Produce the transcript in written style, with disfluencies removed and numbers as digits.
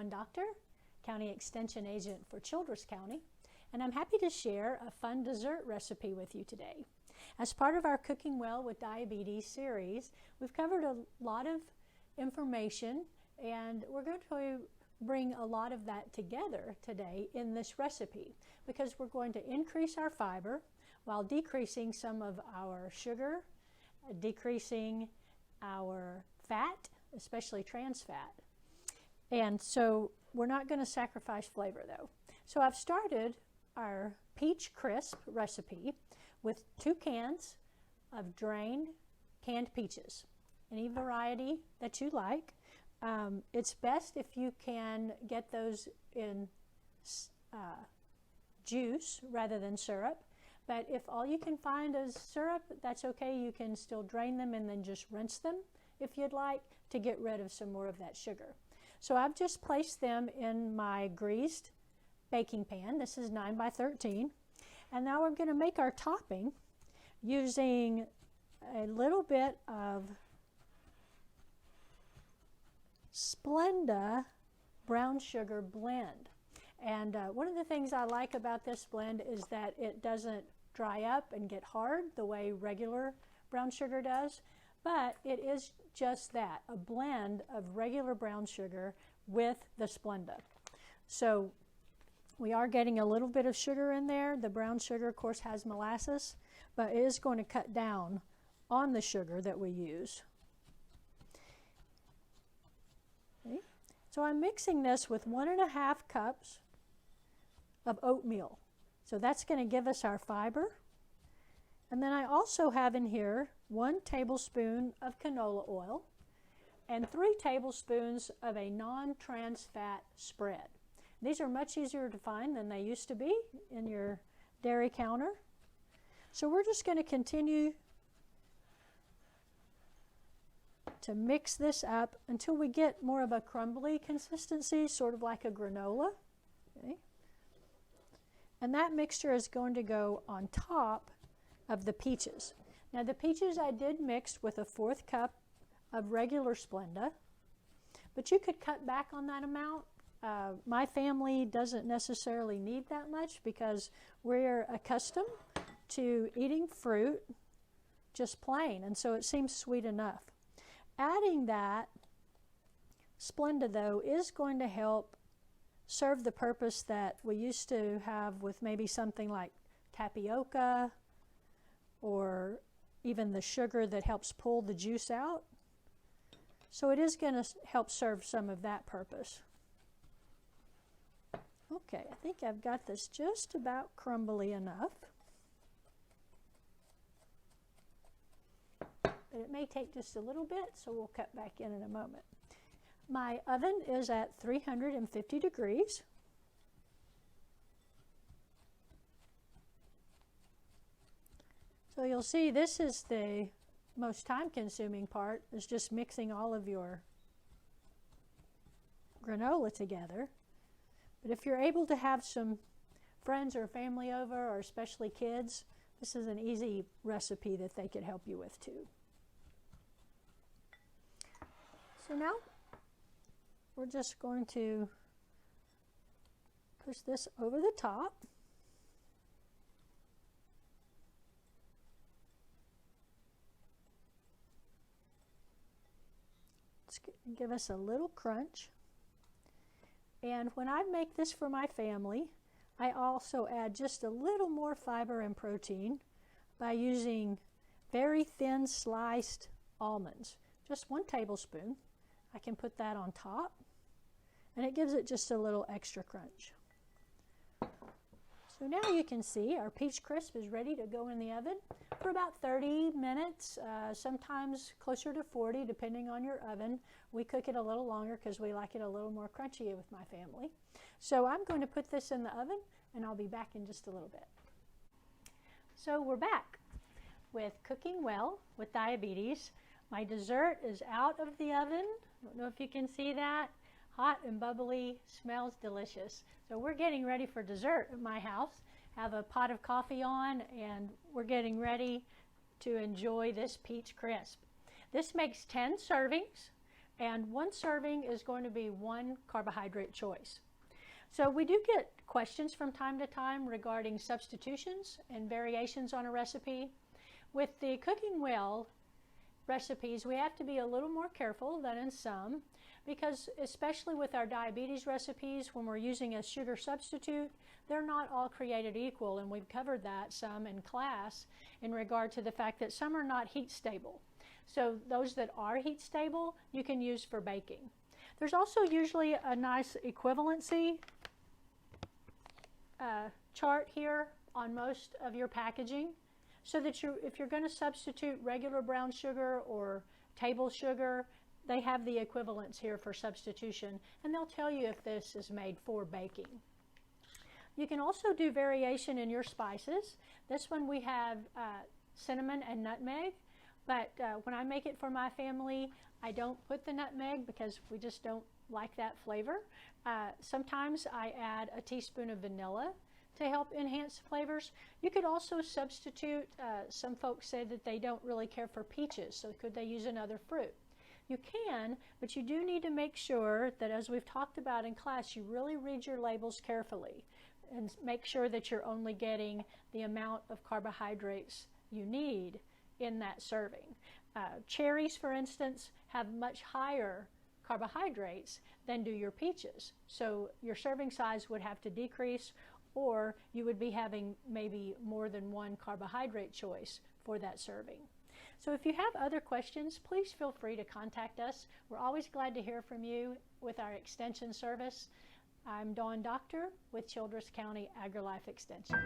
Dawn Doctor, County Extension Agent for Childress County, and I'm happy to share a fun dessert recipe with you today. As part of our Cooking Well with Diabetes series, we've covered a lot of information, and we're going to bring a lot of that together today in this recipe because we're going to increase our fiber while decreasing some of our sugar, decreasing our fat, especially trans fat. And so we're not going to sacrifice flavor though. So I've started our peach crisp recipe with 2 cans of drained canned peaches, any variety that you like. It's best if you can get those in juice rather than syrup. But if all you can find is syrup, that's okay. You can still drain them and then just rinse them if you'd like to get rid of some more of that sugar. So I've just placed them in my greased baking pan. This is 9 by 13. And now we're going to make our topping using a little bit of Splenda brown sugar blend. And one of the things I like about this blend is that it doesn't dry up and get hard the way regular brown sugar does, but it is just that, a blend of regular brown sugar with the Splenda. So we are getting a little bit of sugar in there. The brown sugar, of course, has molasses, but it is going to cut down on the sugar that we use. Okay. So I'm mixing this with 1.5 cups of oatmeal. So that's going to give us our fiber. And then I also have in here 1 tablespoon of canola oil and 3 tablespoons of a non-trans fat spread. These are much easier to find than they used to be in your dairy counter. So we're just going to continue to mix this up until we get more of a crumbly consistency, sort of like a granola. Okay. And that mixture is going to go on top of the peaches. Now the peaches I did mix with a 1/4 cup of regular Splenda, but you could cut back on that amount. My family doesn't necessarily need that much because we're accustomed to eating fruit just plain, and so it seems sweet enough. Adding that Splenda though is going to help serve the purpose that we used to have with maybe something like tapioca or even the sugar that helps pull the juice out. So it is going to help serve some of that purpose. Okay, I think I've got this just about crumbly enough. But it may take just a little bit, so we'll cut back in a moment. My oven is at 350 degrees. So you'll see this is the most time-consuming part, is just mixing all of your granola together. But if you're able to have some friends or family over, or especially kids, this is an easy recipe that they could help you with too. So now we're just going to push this over the top. It's going to give us a little crunch. And when I make this for my family, I also add just a little more fiber and protein by using very thin sliced almonds. Just 1 tablespoon. I can put that on top, and it gives it just a little extra crunch. So now you can see our peach crisp is ready to go in the oven for about 30 minutes, sometimes closer to 40 depending on your oven. We cook it a little longer because we like it a little more crunchy with my family. So I'm going to put this in the oven and I'll be back in just a little bit. So we're back with Cooking Well with Diabetes. My dessert is out of the oven. I don't know if you can see that. Hot and bubbly, smells delicious. So we're getting ready for dessert at my house. Have a pot of coffee on and we're getting ready to enjoy this peach crisp. This makes 10 servings. And one serving is going to be one carbohydrate choice. So we do get questions from time to time regarding substitutions and variations on a recipe. With the Cooking Well recipes, we have to be a little more careful than in some, because especially with our diabetes recipes, when we're using a sugar substitute, they're not all created equal, and we've covered that some in class in regard to the fact that some are not heat stable. So those that are heat stable, you can use for baking. There's also usually a nice equivalency chart here on most of your packaging, so that if you're going to substitute regular brown sugar or table sugar, they have the equivalents here for substitution, and they'll tell you if this is made for baking. You can also do variation in your spices. This one we have cinnamon and nutmeg, but when I make it for my family, I don't put the nutmeg because we just don't like that flavor. Sometimes I add a teaspoon of vanilla to help enhance flavors. You could also substitute, some folks say that they don't really care for peaches, so could they use another fruit? You can, but you do need to make sure that, as we've talked about in class, you really read your labels carefully and make sure that you're only getting the amount of carbohydrates you need in that serving. Cherries, for instance, have much higher carbohydrates than do your peaches, so your serving size would have to decrease, or you would be having maybe more than one carbohydrate choice for that serving. So if you have other questions, please feel free to contact us. We're always glad to hear from you with our extension service. I'm Dawn Doctor with Childress County AgriLife Extension.